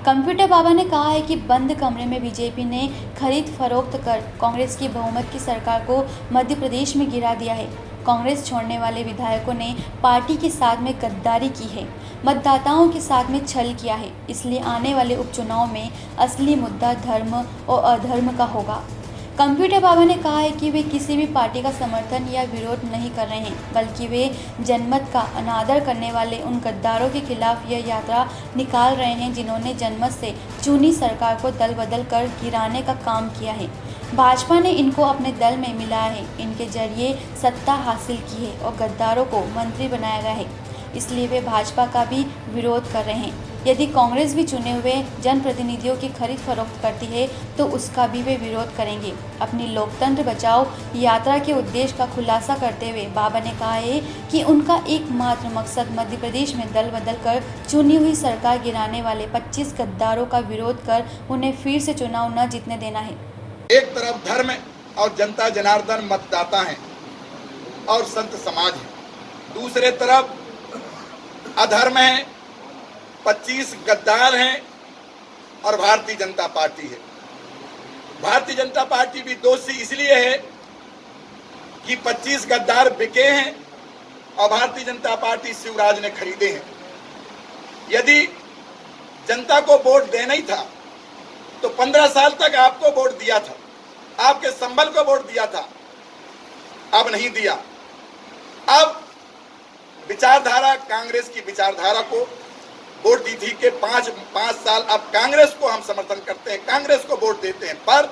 Computer बाबा ने कहा है कि बंद कमरे में बीजेपी ने खरीद फरोख्त कर कांग्रेस की बहुमत की सरकार को मध्य प्रदेश में गिरा दिया है। कांग्रेस छोड़ने वाले विधायकों ने पार्टी के साथ में गद्दारी की है, मतदाताओं के साथ में छल किया है। इसलिए आने वाले उपचुनाव में असली मुद्दा धर्म और अधर्म का होगा। कंप्यूटर बाबा ने कहा है कि वे किसी भी पार्टी का समर्थन या विरोध नहीं कर रहे हैं, बल्कि वे जनमत का अनादर करने वाले उन गद्दारों के खिलाफ यह यात्रा निकाल रहे हैं जिन्होंने जनमत से चुनी सरकार को दल बदल कर गिराने का काम किया है। भाजपा ने इनको अपने दल में मिलाया है, इनके जरिए सत्ता हासिल की है और गद्दारों को मंत्री बनाया गया है। इसलिए वे भाजपा का भी विरोध कर रहे हैं। यदि कांग्रेस भी चुने हुए जनप्रतिनिधियों की खरीद फरोख्त करती है तो उसका भी वे विरोध करेंगे। अपनी लोकतंत्र बचाओ यात्रा के उद्देश्य का खुलासा करते हुए बाबा ने कहा है कि उनका एकमात्र मकसद मध्य प्रदेश में दल बदल कर चुनी हुई सरकार गिराने वाले 25 गद्दारों का विरोध कर उन्हें फिर से चुनाव न जीतने देना है। एक तरफ धर्म और जनता जनार्दन मतदाता हैं और संत समाज है, दूसरे तरफ अधर्म है, 25 गद्दार हैं और भारतीय जनता पार्टी है। भारतीय जनता पार्टी भी दोषी इसलिए है कि 25 गद्दार बिके हैं और भारतीय जनता पार्टी शिवराज ने खरीदे हैं। यदि जनता को वोट देना ही था तो 15 साल तक आपको वोट दिया था, आपके संबल को वोट दिया था, अब नहीं दिया। अब विचारधारा कांग्रेस की विचारधारा को वोट दी थी कि पांच साल अब कांग्रेस को हम समर्थन करते हैं, कांग्रेस को वोट देते हैं। पर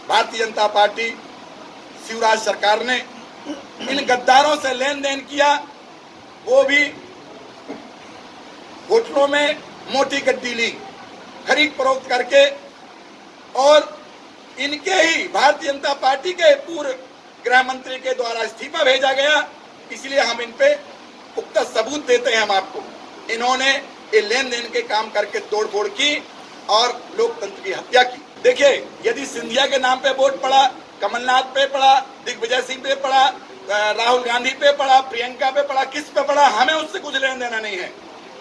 भारतीय जनता पार्टी शिवराज सरकार ने इन गद्दारों से लेन देन किया, वो भी होटलों में मोटी गड्डी ली, खरीद फरोख्त करके, और इनके ही भारतीय जनता पार्टी के पूर्व गृह मंत्री के द्वारा इस्तीफा भेजा गया। इसलिए हम इन पे पुख्ता सबूत देते हैं हम आपको। इन्होंने ये लेन देन के काम करके तोड़ फोड़ की और लोकतंत्र की हत्या की। देखिए, यदि सिंधिया के नाम पे वोट पड़ा, कमलनाथ पे पड़ा, दिग्विजय सिंह पे पड़ा, राहुल गांधी पे पड़ा, प्रियंका पे पड़ा, किस पे पड़ा, हमें उससे कुछ लेना देना नहीं है।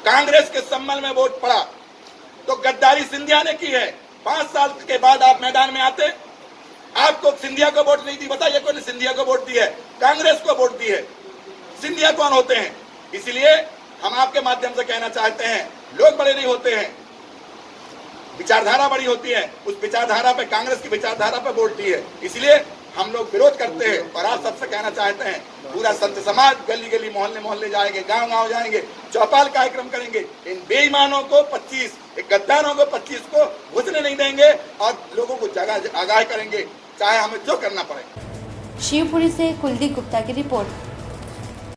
कांग्रेस के संबल में वोट पड़ा तो गद्दारी सिंधिया ने की है। 5 साल के बाद आप मैदान में आते, आपको सिंधिया को वोट नहीं दी, बताइए कौन सिंधिया को वोट दी है? कांग्रेस को वोट दी है। सिंधिया कौन होते हैं? इसलिए हम आपके माध्यम से कहना चाहते हैं, लोग बड़े नहीं होते हैं, विचारधारा बड़ी होती है। उस विचारधारा पे, कांग्रेस की विचारधारा पे वोट दी है, इसलिए हम लोग विरोध करते हैं। और आप सबसे कहना चाहते हैं, पूरा संत समाज गली गली मोहल्ले मोहल्ले जाएंगे, गांव गांव जाएंगे, चौपाल कार्यक्रम करेंगे। इन बेईमानों को 25, गद्दारों को 25 को घुसने नहीं देंगे और लोगों को आगाह करेंगे, चाहे हमें जो करना पड़े। शिवपुरी से कुलदीप गुप्ता की रिपोर्ट।